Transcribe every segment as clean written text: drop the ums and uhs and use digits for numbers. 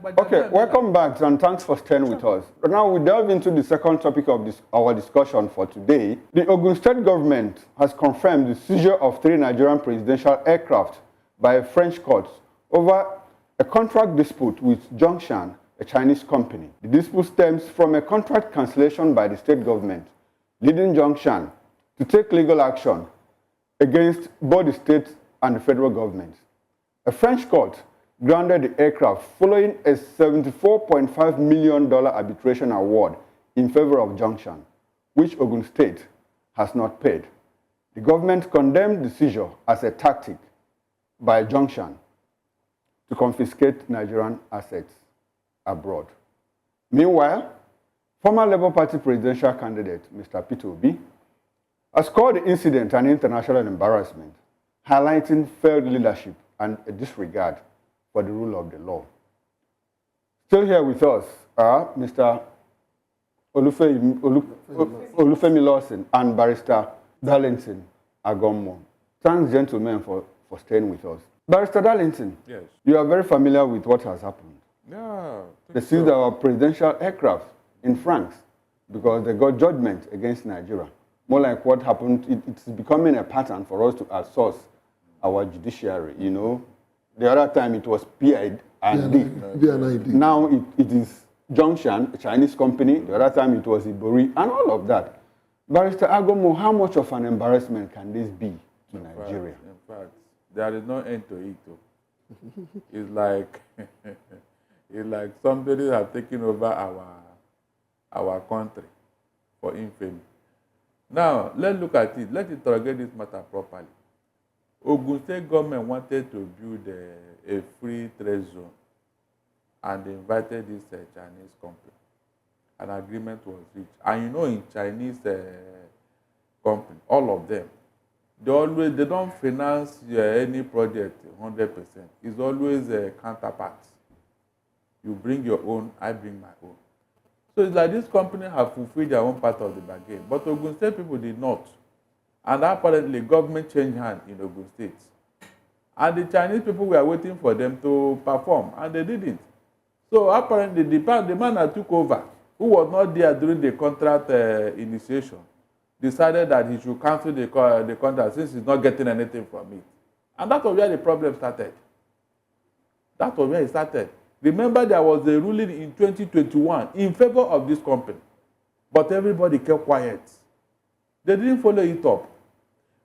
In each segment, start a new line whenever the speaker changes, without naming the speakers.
Okay, welcome back and thanks for staying with us. Now we delve into the second topic of our discussion for today. The Ogun State government has confirmed the seizure of 3 Nigerian presidential aircraft by a French court over a contract dispute with Zhongshan, a Chinese company. The dispute stems from a contract cancellation by the state government, leading Zhongshan to take legal action against both the state and the federal government. A French court grounded the aircraft following a $74.5 million arbitration award in favor of Zhongshan, which Ogun State has not paid. The government condemned the seizure as a tactic by Zhongshan to confiscate Nigerian assets abroad. Meanwhile, former Labour Party presidential candidate Mr. Peter Obi has called the incident an international embarrassment, highlighting failed leadership and a disregard for the rule of the law. Still here with us are Mr. Olufemi Lawson and Barrister Darlington Agommo. Thanks, gentlemen, for staying with us. Barrister Darlington,
yes,
you are very familiar with what has happened.
Yeah.
They seized our presidential aircraft in France because they got judgment against Nigeria. More like what happened, it's becoming a pattern for us to outsource our judiciary, you know. The other time it was PID. Now it is Zhongshan, a Chinese company. The other time it was Ibori, and all of that. Barrister Agommo, how much of an embarrassment can this be to Nigeria?
In fact, there is no end to it. It's like it's like somebody has taken over our country for infamy. Now, let's look at it. Let's interrogate this matter properly. Ogun State government wanted to build a free trade zone and invited this Chinese company. An agreement was reached. And you know, in Chinese company, all of them, they don't finance any project 100%. It's always a counterpart. You bring your own, I bring my own. So it's like this company have fulfilled their own part of the bargain, but Ogun State people did not. And apparently, government changed hands in Ogun State. And the Chinese people were waiting for them to perform, and they didn't. So apparently, the man that took over, who was not there during the contract initiation, decided that he should cancel the contract since he's not getting anything from it. And that was where the problem started. That was where it started. Remember, there was a ruling in 2021 in favor of this company, but everybody kept quiet. They didn't follow it up.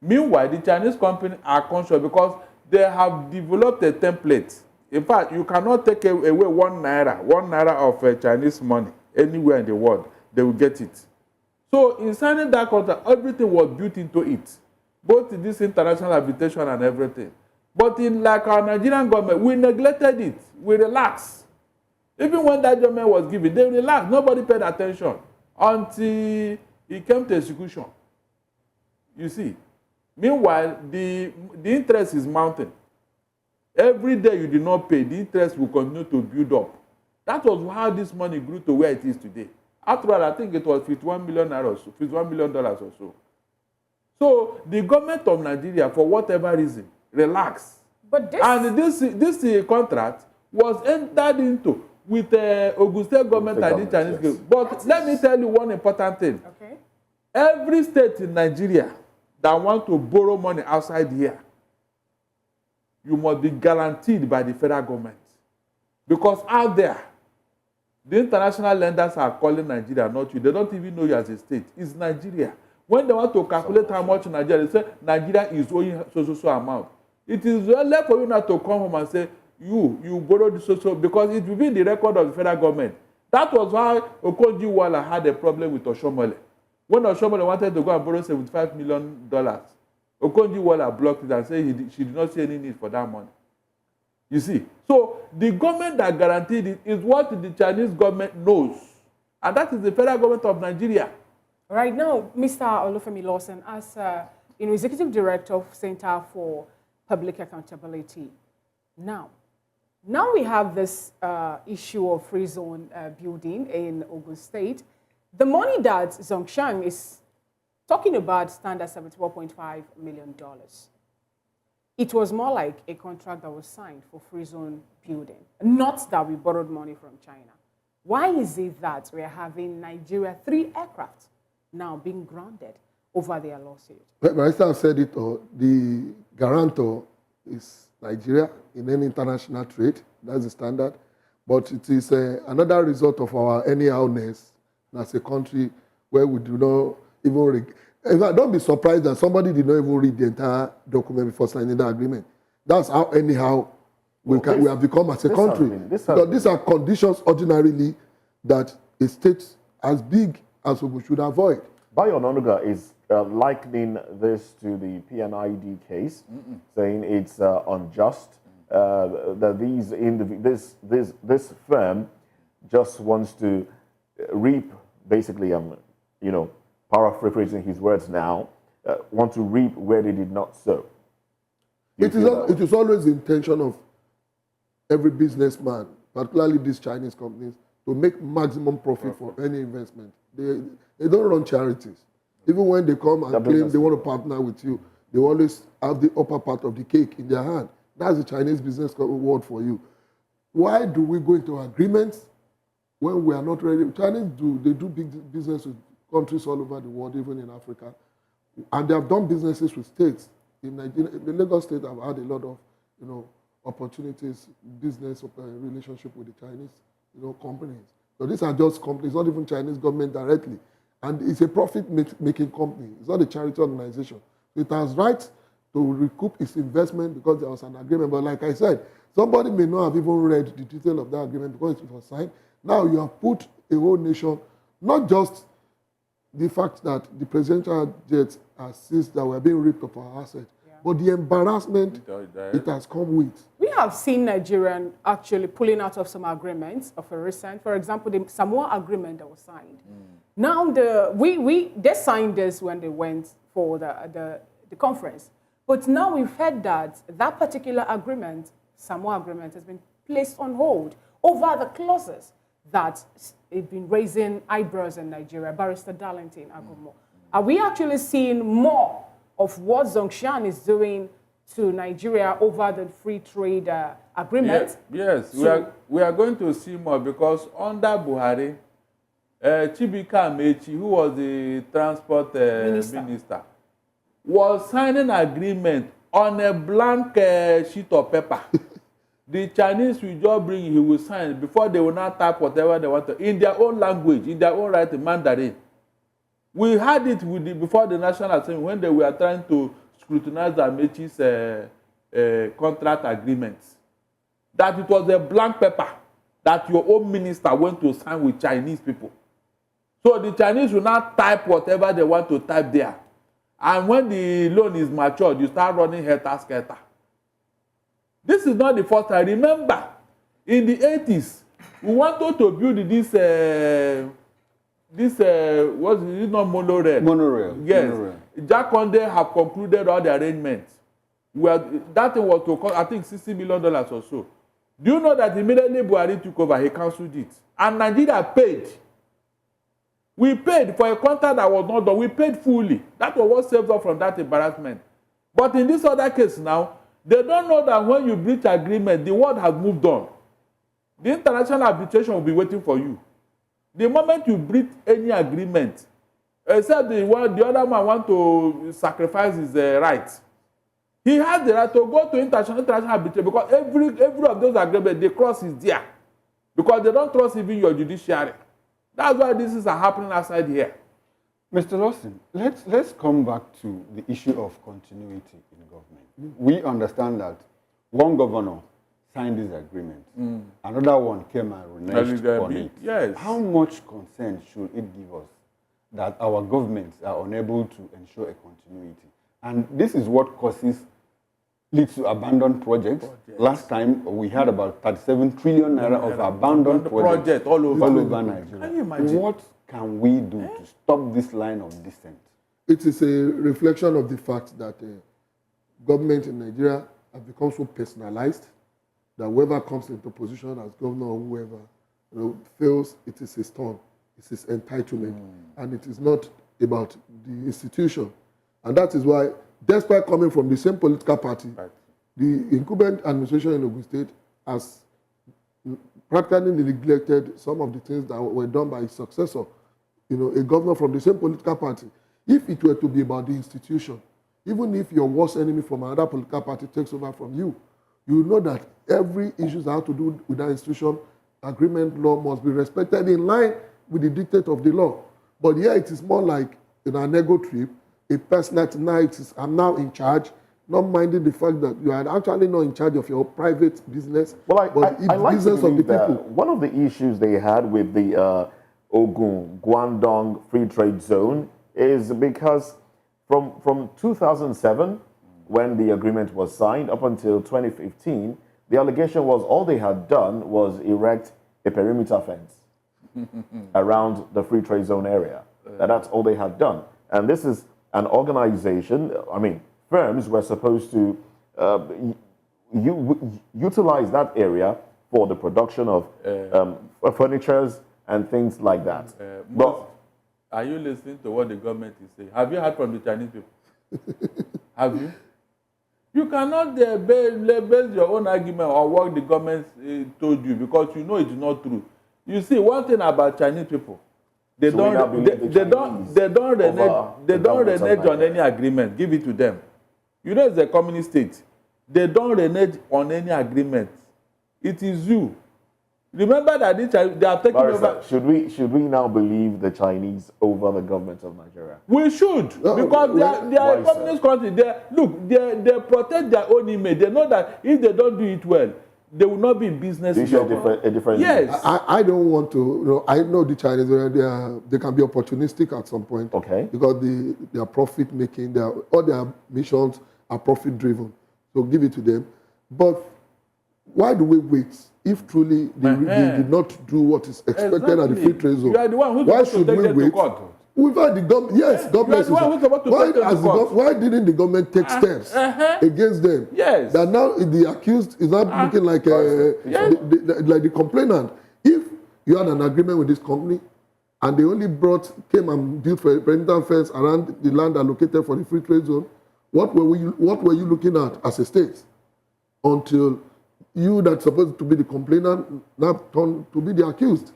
Meanwhile, the Chinese company are conscious because they have developed a template. In fact, you cannot take away 1 naira of Chinese money anywhere in the world. They will get it. So in signing that contract, everything was built into it, both this international arbitration and everything. But in like our Nigerian government, we neglected it. We relaxed. Even when that judgment was given, they relaxed. Nobody paid attention until it came to execution. You see. Meanwhile, the interest is mounting. Every day you did not pay, the interest will continue to build up. That was how this money grew to where it is today. After all, I think it was $51 million or so. So the government of Nigeria, for whatever reason, relaxed.
But
this contract was entered into with Ogun State government and the Chinese government. But let me tell you one important thing.
Okay.
Every state in Nigeria that want to borrow money outside here, you must be guaranteed by the federal government. Because out there, the international lenders are calling Nigeria, not you. They don't even know you as a state. It's Nigeria. When they want to calculate how much Nigeria, they say Nigeria is owing so amount. It is left for you not to come home and say, you borrowed so, because it will be in the record of the federal government. That was why Okonjo-Iweala had a problem with Oshomole. When Oshomole wanted to go and borrow $75 million, Okonjo-Iweala blocked it and said she did not see any need for that money. You see, so the government that guaranteed it is what the Chinese government knows, and that is the federal government of Nigeria.
Right now, Mr. Olufemi Lawson, as Executive Director of Center for Public Accountability, now we have this issue of free zone building in Ogun State. The money that Zhongshan is talking about stands at $74.5 million. it was more like a contract that was signed for free zone building, not that we borrowed money from China. Why is it that we're having Nigeria 3 aircraft now being grounded over their lawsuit?
Barrister have said it, the guarantor is Nigeria in any international trade. That's the standard. But it is another result of our anyhowness as a country where we do not even... In fact, don't be surprised that somebody did not even read the entire document before signing the agreement. That's how anyhow we have become as a country. These are conditions ordinarily that a state as big as we should avoid.
Bayo Onanuga is likening this to the PNID case, saying it's unjust, that this firm just wants to reap, basically, paraphrasing his words now, want to reap where they did not sow.
It is always the intention of every businessman, particularly these Chinese companies, to make maximum profit for any investment. They don't run charities. Even when they come and claim they want to partner with you, they always have the upper part of the cake in their hand. That's the Chinese business word for you. Why do we go into agreements when we are not ready? Chinese do big business with countries all over the world, even in Africa. And they have done businesses with states. In Nigeria, the Lagos state have had a lot of, opportunities, business relationship with the Chinese, companies. So these are just companies, not even Chinese government directly. And it's a profit-making company. It's not a charity organization. So it has rights to recoup its investment because there was an agreement. But like I said, somebody may not have even read the detail of that agreement because it was signed. Now you have put a whole nation, not just the fact that the presidential jets are seized that were being ripped of our assets, but the embarrassment it has come with.
We have seen Nigerian actually pulling out of some agreements of a recent, for example, the Samoa agreement that was signed. Now they signed this when they went for the conference, but now we've heard that particular agreement, Samoa agreement, has been placed on hold over the clauses that have been raising eyebrows in Nigeria. Barrister Darlington Agomo. Are we actually seeing more of what Zhongshan is doing to Nigeria over the free trade agreement?
Yes, we are going to see more because under Buhari, Chibika Amechi, who was the transport minister, was signing agreement on a blank sheet of paper. The Chinese will just bring, he will sign before they will not type whatever they want to, in their own language, in their own right, in Mandarin. We had it before the National Assembly when they were trying to scrutinize Amechi's contract agreements. That it was a blank paper that your own minister went to sign with Chinese people. So the Chinese will not type whatever they want to type there. And when the loan is matured, you start running helter-skelter. This is not the first time. Remember, in the 80s, we wanted to build what's it not monorail?
Monorail.
Yes.
Monorail.
Jack Conde have concluded all the arrangements. That thing was to cost, I think, $60 million or so. Do you know that immediately Buhari took over, he cancelled it? And Nigeria paid. We paid for a contract that was not done. We paid fully. That was what saved us from that embarrassment. But in this other case now, they don't know that when you breach agreement, the world has moved on. The international arbitration will be waiting for you. The moment you breach any agreement, except the other man wants to sacrifice his rights, he has the right to go to international arbitration because every of those agreements, the cross is there. Because they don't trust even your judiciary. That's why this is happening outside here.
Mr. Lawson, let's come back to the issue of continuity in government. We understand that one governor signed this agreement. Another one came and reneged on it.
Yes.
How much concern should it give us that our governments are unable to ensure a continuity? And this is what leads to abandoned projects. Last time we had about 37 trillion naira of abandoned projects
all over
Nigeria.
Can you imagine?
What can we do to stop this line of descent?
It is a reflection of the fact that government in Nigeria have become so personalized that whoever comes into position as governor or whoever feels it is his turn, it's his entitlement, and it is not about the institution. And that is why, despite coming from the same political party, the incumbent administration in Ogun State has practically neglected some of the things that were done by his successor, a governor from the same political party. If it were to be about the institution, even if your worst enemy from another political party takes over from you, you know that every issue that has to do with that institution, agreement law must be respected in line with the dictate of the law. But here it is more like an ego trip, a personal tonight, I'm now in charge, not minding the fact that you are actually not in charge of your private business,
Well,
but
I
it's
like
business
to
of the
believe that
people.
one of the issues they had with the Ogun Guangdong Free Trade Zone is because from 2007, when the agreement was signed, up until 2015, the allegation was all they had done was erect a perimeter fence around the free trade zone area. That's all they had done. And this is an organization, firms were supposed to utilize that area for the production of furnitures and things like that. But
are you listening to what the government is saying? Have you heard from the Chinese people? Have you? You cannot base your own argument on what the government told you, because you know it's not true. You see, one thing about Chinese people, they don't renege on any agreement. Give it to them. You know, it's a communist state. They don't renege on any agreement. It is you. Remember that they are taking over.
Should we now believe the Chinese over the government of Nigeria?
We should, because they are a communist country. They protect their own image. They know that if they don't do it well, they will not be in business.
They should a different.
Yes.
I don't want to. I know the Chinese. They can be opportunistic at some point.
Okay.
Because they are profit making. All their missions are profit driven. So give it to them. But why do we wait? If truly they did not do what is expected at the free trade zone,
you are the one who's
why
supposed
should
to take
we
them to
wait?
court.
We've had the government. Yes, government.
You are the one who's supposed to take them to court.
Why didn't the government take steps against them?
Yes.
That now the accused is not looking like like the complainant. If you had an agreement with this company, and they only came and built a perimeter fence around the land allocated for the free trade zone, what were you looking at as a state? Until you that's supposed to be the complainant now turn to be the accused.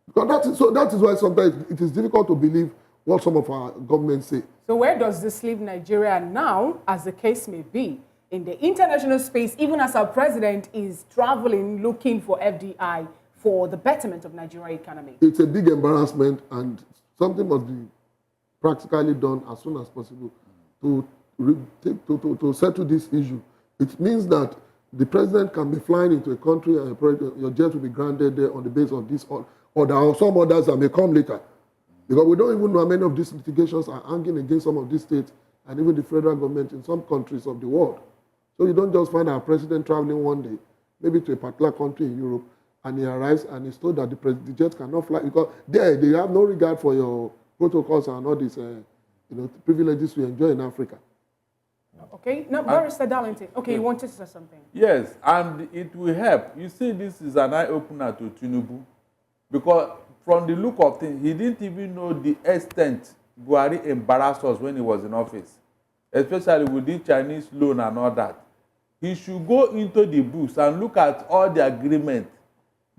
Because that is why sometimes it is difficult to believe what some of our governments say.
So where does this leave Nigeria now, as the case may be, in the international space, even as our president is traveling, looking for FDI for the betterment of Nigerian economy?
It's a big embarrassment, and something must be practically done as soon as possible to settle this issue. It means that the president can be flying into a country and your jet will be grounded there on the basis of this, or there are some others that may come later. Because we don't even know how many of these litigations are hanging against some of these states and even the federal government in some countries of the world. So you don't just find our president traveling one day, maybe to a particular country in Europe, and he arrives and he's told that the jet cannot fly because they have no regard for your protocols and all these privileges we enjoy in Africa.
Okay, now Barrister Darlington. Okay, you wanted to say something.
Yes, and it will help. You see, this is an eye-opener to Tinubu, because from the look of things, he didn't even know the extent Buhari embarrassed us when he was in office, especially with the Chinese loan and all that. He should go into the books and look at all the agreements,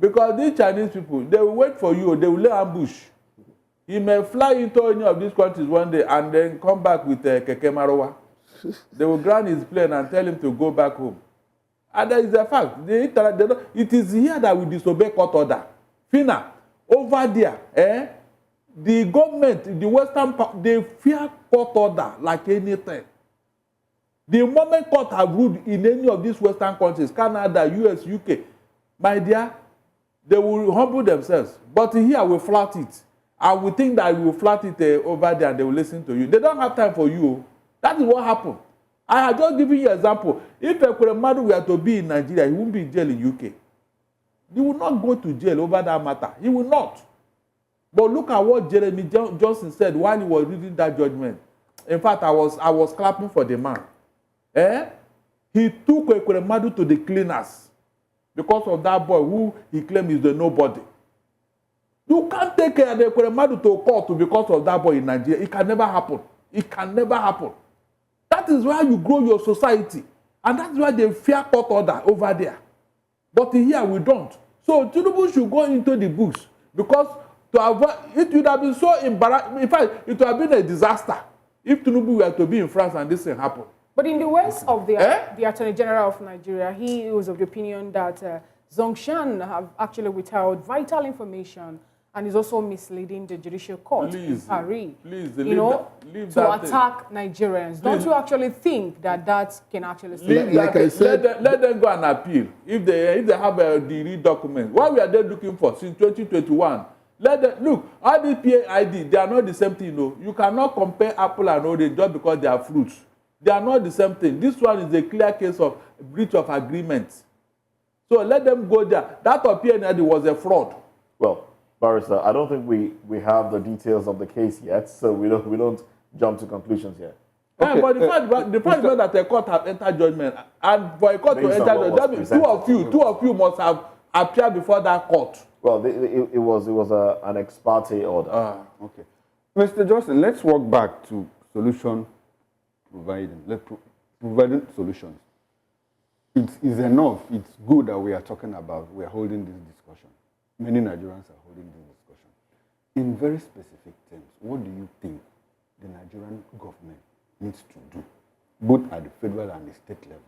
because these Chinese people, they will wait for you, they will lay ambush. He may fly into any of these countries one day and then come back with a Keke Marwa. They will grant his plane and tell him to go back home. And that is a fact. It is here that we disobey court order. Fina, over there, the government, the Western part, they fear court order like anything. The moment court have ruled in any of these Western countries, Canada, US, UK, my dear, they will humble themselves. But here we flat it. And we think that we will flat it over there and they will listen to you. They don't have time for you. That is what happened. I have just given you an example. If Ekweremadu were to be in Nigeria, he won't be in jail in UK. He will not go to jail over that matter. He will not. But look at what Jeremy Johnson said while he was reading that judgment. In fact, I was clapping for the man. He took Ekweremadu to the cleaners because of that boy who he claimed is the nobody. You can't take Ekweremadu to court because of that boy in Nigeria. It can never happen. It can never happen. That is why you grow your society. And that's why they fear court order over there. But here we don't. So Tinubu should go into the books because to avoid, it would have been so embarrassing. In fact, it would have been a disaster if Tinubu were to be in France and this thing happened.
But in the words of the Attorney General of Nigeria, he was of the opinion that Zhongshan have actually withheld vital information and is also misleading the judicial court in Paris,
leave
to
that
attack Nigerians. Don't you actually think that that can actually
leave
Like
that,
I said,
let them go and appeal if they have the real document. What we are there looking for since 2021? Let them look. All these PID, they are not the same thing. No, you cannot compare apple and orange just because they are fruits. They are not the same thing. This one is a clear case of breach of agreement. So let them go there. That of PNID was a fraud.
Well, Barrister, I don't think we have the details of the case yet, so we don't jump to conclusions yet.
Okay,
But the fact is that the court have entered judgment, and for a court to
Based on
enter
what
judgment, that
was
means
presented.
two of you must have appeared before that court.
Well, it was an ex parte order.
Okay. Mr. Johnson, let's walk back to solution providing. Providing solutions. It is enough, it's good that we are talking about, we are holding this discussion. Many Nigerians are holding this discussion. In very specific terms, what do you think the Nigerian government needs to do, both at the federal and the state level,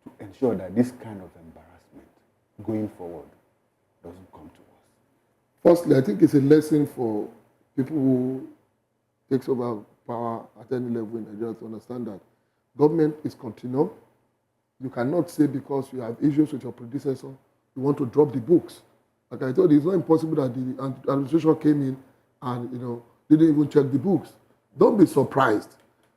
to ensure that this kind of embarrassment going forward doesn't come to us?
Firstly, I think it's a lesson for people who takes over power at any level in Nigeria to understand that government is continuum. You cannot say because you have issues with your predecessor, you want to drop the books. Like I told you, it's not impossible that the administration came in and didn't even check the books. Don't be surprised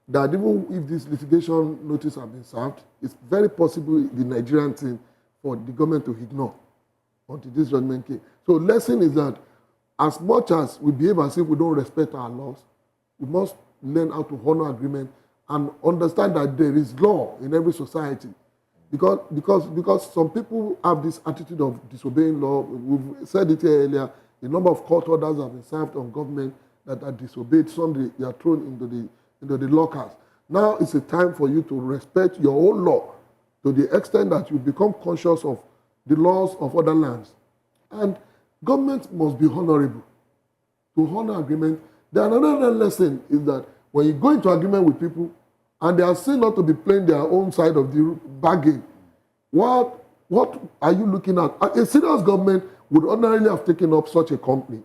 that even if this litigation notice has been served, it's very possible the Nigerian thing for the government to ignore until this judgment came. So lesson is that as much as we behave as if we don't respect our laws, we must learn how to honor agreement and understand that there is law in every society. Because some people have this attitude of disobeying law. We've said it here earlier. A number of court orders have been served on government that are disobeyed. Some they are thrown into the lockers. Now it's a time for you to respect your own law to the extent that you become conscious of the laws of other lands. And government must be honorable. To honor agreement. The another lesson is that when you go into agreement with people, and they are seen not to be playing their own side of the bargain, what are you looking at? A serious government would ordinarily have taken up such a company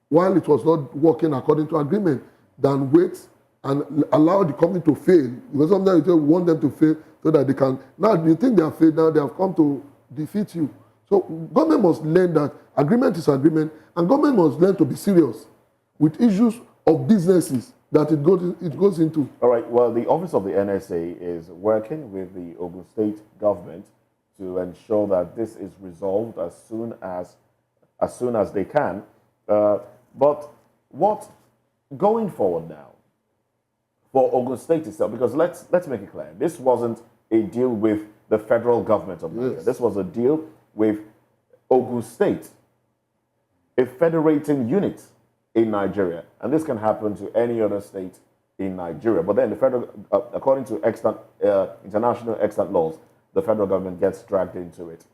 while it was not working according to agreement than wait and allow the company to fail. Because sometimes you want them to fail so that they can. Now you think they have failed, now they have come to defeat you. So government must learn that agreement is agreement, and government must learn to be serious with issues of businesses that it goes into.
All right, well, the Office of the NSA is working with the Ogun State government to ensure that this is resolved as soon as they can. But what, going forward now, for Ogun State itself, because let's make it clear, this wasn't a deal with the federal government of Nigeria.
Yes.
This was a deal with Ogun State, a federating unit in Nigeria, and this can happen to any other state in Nigeria. But then the federal, according to international extant laws, the federal government gets dragged into it.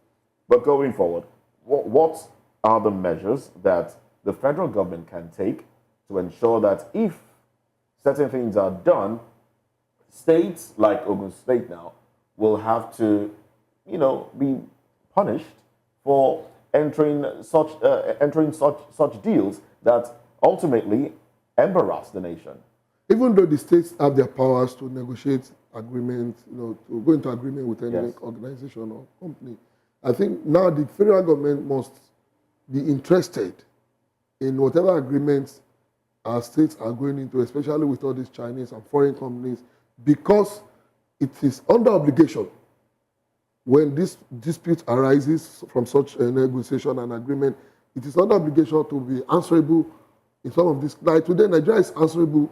But going forward, what are the measures that the federal government can take to ensure that if certain things are done, states like Ogun State now will have to, be punished for entering such deals that ultimately embarrass the nation?
Even though the states have their powers to negotiate agreements, to go into agreement with any organization or company, I think now the federal government must be interested in whatever agreements our states are going into, especially with all these Chinese and foreign companies, because it is under obligation when this dispute arises from such a negotiation and agreement, it is under obligation to be answerable in some of this. Like today, Nigeria is answerable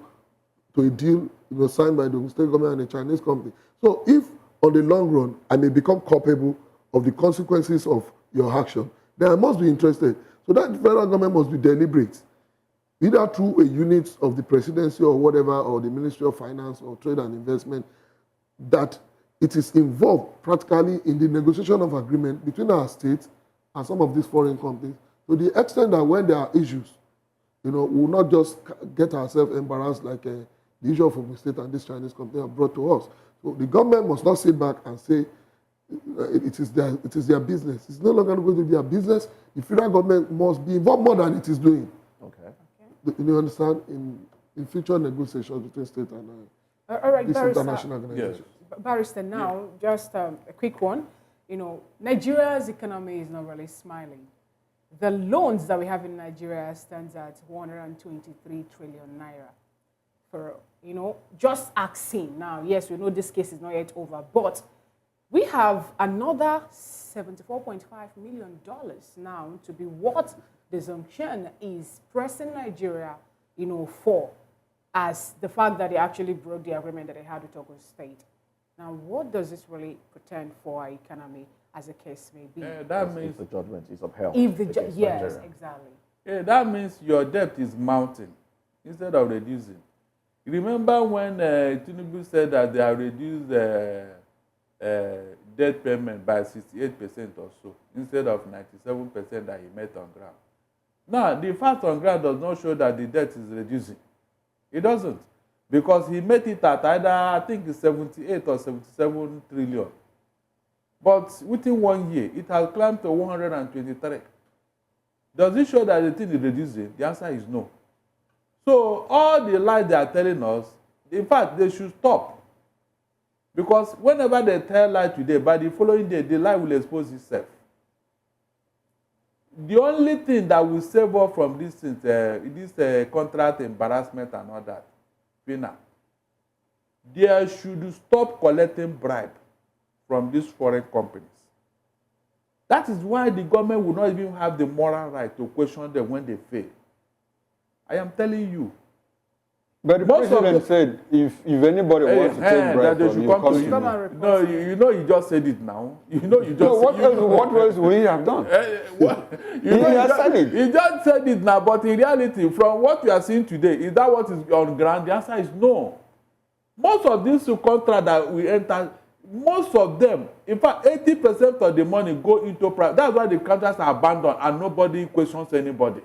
to a deal signed by the state government and a Chinese company. So if on the long run I may become culpable of the consequences of your action, then I must be interested. So that federal government must be deliberate, either through a unit of the presidency or whatever, or the Ministry of Finance or Trade and Investment, that it is involved practically in the negotiation of agreement between our state and some of these foreign companies, to the extent that when there are issues, we will not just get ourselves embarrassed like the issue of Ogun State and this Chinese company have brought to us. So the government must not sit back and say it is their business. It's no longer going to be their business. The federal government must be involved more than it is doing.
Okay.
You understand? In future negotiations between state and
All right,
this
Barrister.
international organization.
Barrister, now, just a quick one. Nigeria's economy is not really smiling. The loans that we have in Nigeria stands at 123 trillion naira. For, just asking now, yes, we know this case is not yet over, but we have another $74.5 million now to be what the Zhongshan is pressing Nigeria, for, as the fact that they actually broke the agreement that they had with Ogun State. Now, what does this really portend for our economy, as the case may be?
That means
If the judgment is upheld.
If the
against
yes,
Nigeria.
exactly.
that means your debt is mounting instead of reducing. Remember when Tinubu said that they have reduced debt payment by 68% or so, instead of 97% that he met on ground. Now, the fact on ground does not show that the debt is reducing. It doesn't. Because he made it at either, I think it's 78 or 77 trillion. But within 1 year, it has climbed to 123. Does it show that the thing is reducing? The answer is no. So all the lies they are telling us, in fact, they should stop. Because whenever they tell lie today, by the following day, the lie will expose itself. The only thing that will save us from this contract embarrassment and all that, they should stop collecting bribe from these foreign companies. That is why the government will not even have the moral right to question them when they fail. I am telling you.
But the president said if anybody wants to take bribe from you, come to you.
No, you just said it now. You just.
No, what else would he have done? He has said it.
He just said it now, but in reality, from what we are seeing today, is that what is on ground? The answer is no. Most of these contracts that we enter, most of them, in fact, 80% of the money go into private. That's why the contracts are abandoned and nobody questions anybody.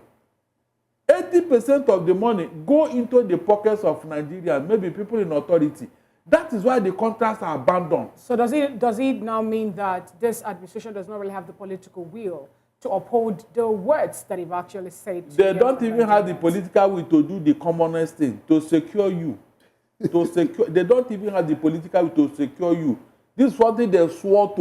80% of the money go into the pockets of Nigerians, maybe people in authority. That is why the contracts are abandoned.
So does it now mean that this administration does not really have the political will to uphold the words that they've actually said?
They don't even have the political will to do the commonest thing, to secure you. They don't even have the political will to secure you. This is something they swore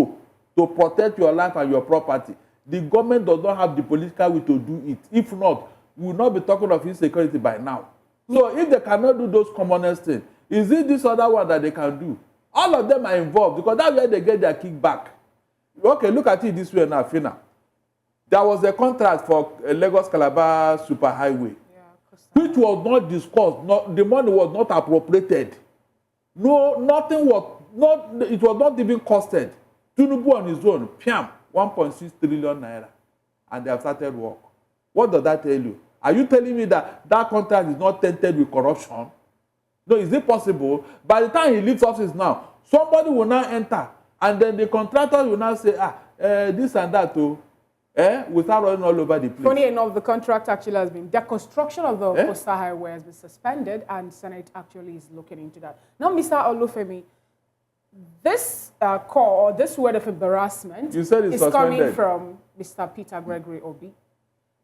to protect your life and your property. The government does not have the political will to do it. If not, we will not be talking of insecurity by now. So if they cannot do those commonest things, is it this other one that they can do? All of them are involved because that's where they get their kickback. Okay, look at it this way now, Fina. There was a contract for Lagos-Calabar superhighway, which was not discussed. The money was not appropriated. No, nothing was it was not even costed. Tinubu on his own, 1.6 trillion naira, and they have started work. What does that tell you? Are you telling me that contract is not tainted with corruption? No, is it possible? By the time he leaves office now, somebody will now enter, and then the contractor will now say, this and that too. Without running all over the place.
Funny enough, the contract actually has been, the construction of the coastal highway has been suspended, and Senate actually is looking into that. Now, Mr. Olufemi, this call, this word of embarrassment is coming from Mr. Peter Gregory Obi.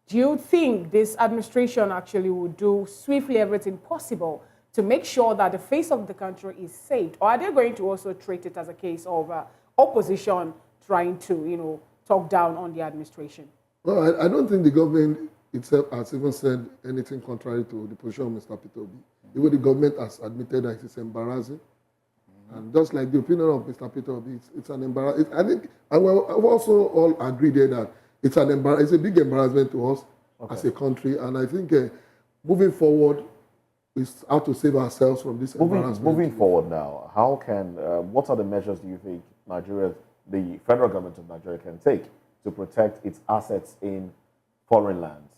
Do you think this administration actually will do swiftly everything possible to make sure that the face of the country is saved? Or are they going to also treat it as a case of opposition trying to, talk down on the administration?
Well, I don't think the government itself has even said anything contrary to the position of Mr. Peter Obi. Even the government has admitted that it is embarrassing. And just like the opinion of Mr. Peter Obi, it's an embarrassment. I think, and we've also all agreed there that it's a big embarrassment to us as a country. And I think moving forward is how to save ourselves from this embarrassment.
Moving forward now, how can, what are the measures do you think the federal government of Nigeria can take to protect its assets in foreign lands?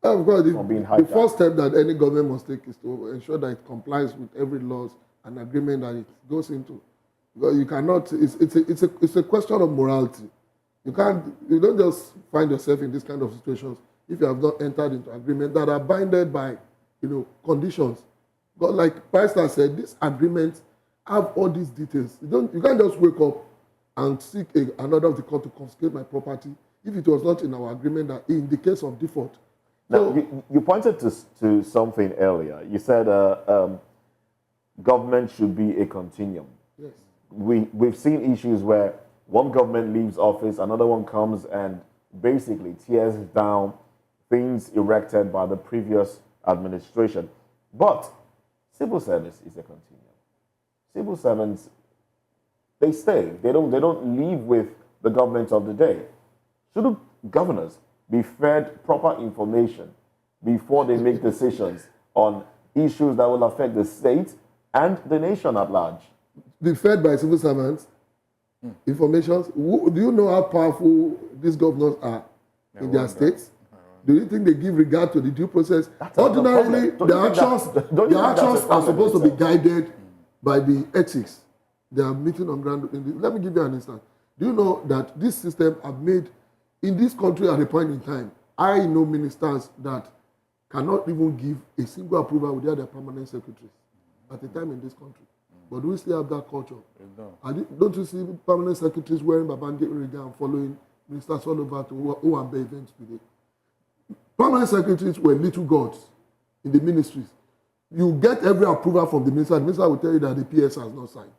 Of course, the first step that any government must take is to ensure that it complies with every laws and agreement that it goes into. Because you cannot, it's a question of morality. You don't just find yourself in this kind of situations if you have not entered into agreement that are binded by, conditions. But like Pastor said, this agreement have all these details. You can't just wake up and seek another of the court to confiscate my property if it was not in our agreement that in the case of default.
Now, you pointed to something earlier. You said government should be a continuum.
Yes.
We've seen issues where one government leaves office, another one comes and basically tears down things erected by the previous administration. But civil service is a continuum. Civil servants, they stay. They don't leave with the government of the day. Shouldn't governors be fed proper information before they make decisions on issues that will affect the state and the nation at large?
Be fed by civil servants, information. Do you know how powerful these governors are in their states? Do you think they give regard to the due process? Ordinarily, their actions are supposed to be guided by the ethics they are meeting on ground. Let me give you an instance. Do you know that this system have made, in this country at a point in time, I know ministers that cannot even give a single approval without their permanent secretaries at a time in this country. But do we still have that culture? Don't you see permanent secretaries wearing Babangida and following ministers all over to Owambe events today? Permanent secretaries were little gods in the ministries. You get every approval from the minister will tell you that the PS has not signed.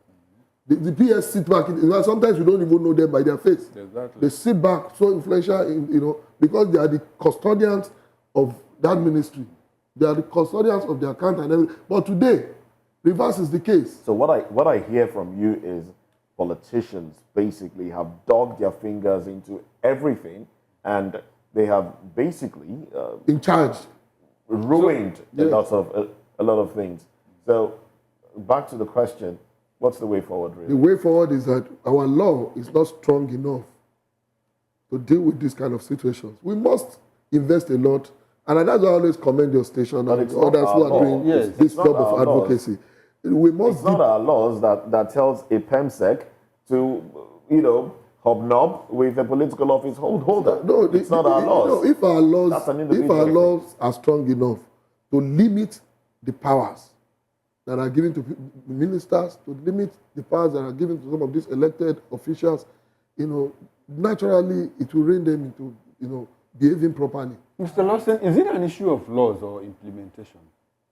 The PS sit back, sometimes you don't even know them by their face.
Exactly.
They sit back, so influential, because they are the custodians of that ministry. They are the custodians of the account and everything. But today, reverse is the case.
So what I hear from you is politicians basically have dug their fingers into everything, and they have basically
in charge,
ruined a lot of things. So back to the question, what's the way forward, really?
The way forward is that our law is not strong enough to deal with this kind of situations. We must invest a lot, and that's why I always commend your station and others who are doing this job of advocacy. We must.
It's not our laws that tells a PEMSEC to, hobnob with a political office holder.
No,
it's not our laws.
If our laws are strong enough to limit the powers that are given to ministers, to limit the powers that are given to some of these elected officials, naturally it will rein them into, behaving properly.
Mr. Lawson, is it an issue of laws or implementation?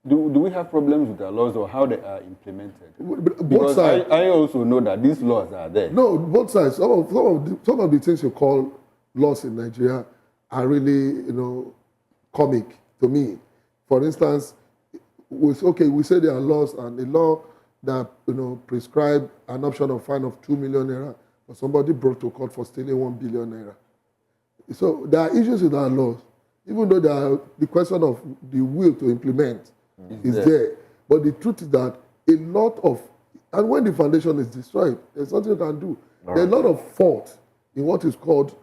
Do we have problems with our laws or how they are implemented?
Both sides.
I also know that these laws are there.
No, both sides. Some of the things you call laws in Nigeria are really, comic to me. For instance, we say there are laws, and a law that prescribe an option of fine of 2 million naira for somebody brought to court for stealing 1 billion naira. So there are issues with our laws, even though the question of the will to implement is there. But the truth is that and when the foundation is destroyed, there's nothing you can do. There's a lot of fault in what is called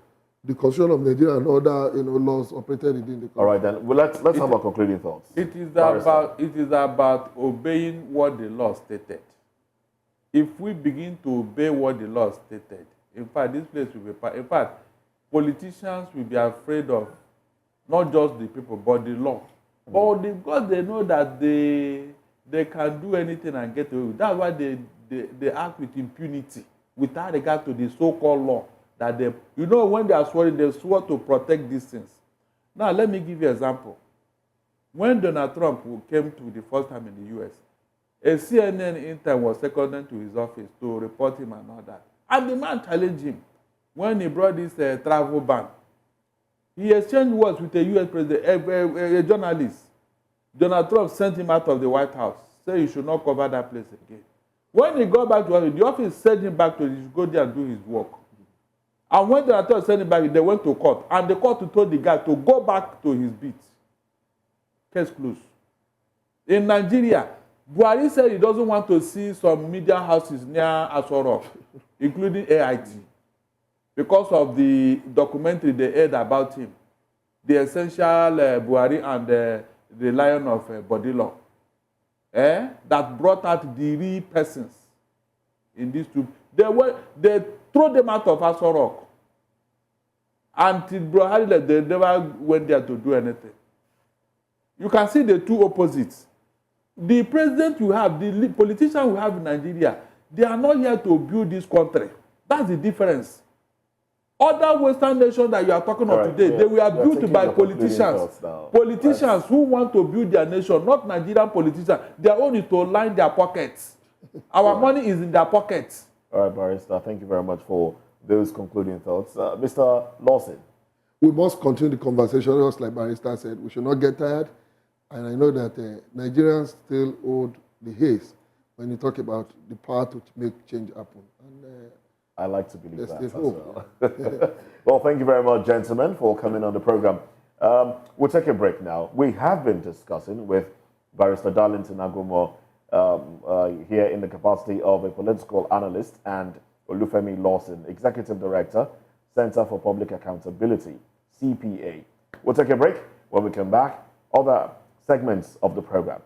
the Constitution of Nigeria and other laws operated within the country.
All right, then. Well, let's have our concluding thoughts.
It is about obeying what the law stated. If we begin to obey what the law stated, in fact, this place will be. In fact, politicians will be afraid of not just the people but the law. But because they know that they can do anything and get away with it. That's why they act with impunity without regard to the so-called law. That when they are sworn, they swore to protect these things. Now, let me give you an example. When Donald Trump came to the first time in the U.S., a CNN intern was seconded to his office to report him and all that. And the man challenged him when he brought this travel ban. He exchanged words with a U.S. president, a journalist. Donald Trump sent him out of the White House, said he should not cover that place again. When he got back to office, the office sent him back to go there and do his work. And when Donald Trump sent him back, they went to court. And the court told the guy to go back to his beat. Case closed. In Nigeria, Buhari said he doesn't want to see some media houses near Aso Rock, including AIT, because of the documentary they aired about him, the essential Buhari and the Lion of Bodilo, that brought out the real persons in these two. They throw them out of Aso Rock. Until Buhari left, they never went there to do anything. You can see the two opposites. The president you have, the politicians we have in Nigeria, they are not here to build this country. That's the difference. Other Western nations that you are talking of today, they were built by politicians. Politicians who want to build their nation, not Nigerian politicians. Their own is to line their pockets. Our money is in their pockets.
All right, Barrister, thank you very much for those concluding thoughts. Mr. Lawson.
We must continue the conversation, just like Barrister said. We should not get tired. And I know that Nigerians still hold the haze when you talk about the power to make change happen. And
I like to believe that as
hope.
well. Well, thank you very much, gentlemen, for coming on the program. We'll take a break now. We have been discussing with Barrister Darlington Agumo here in the capacity of a political analyst, and Olufemi Lawson, Executive Director, Center for Public Accountability, CPA. We'll take a break. When we come back, other segments of the program.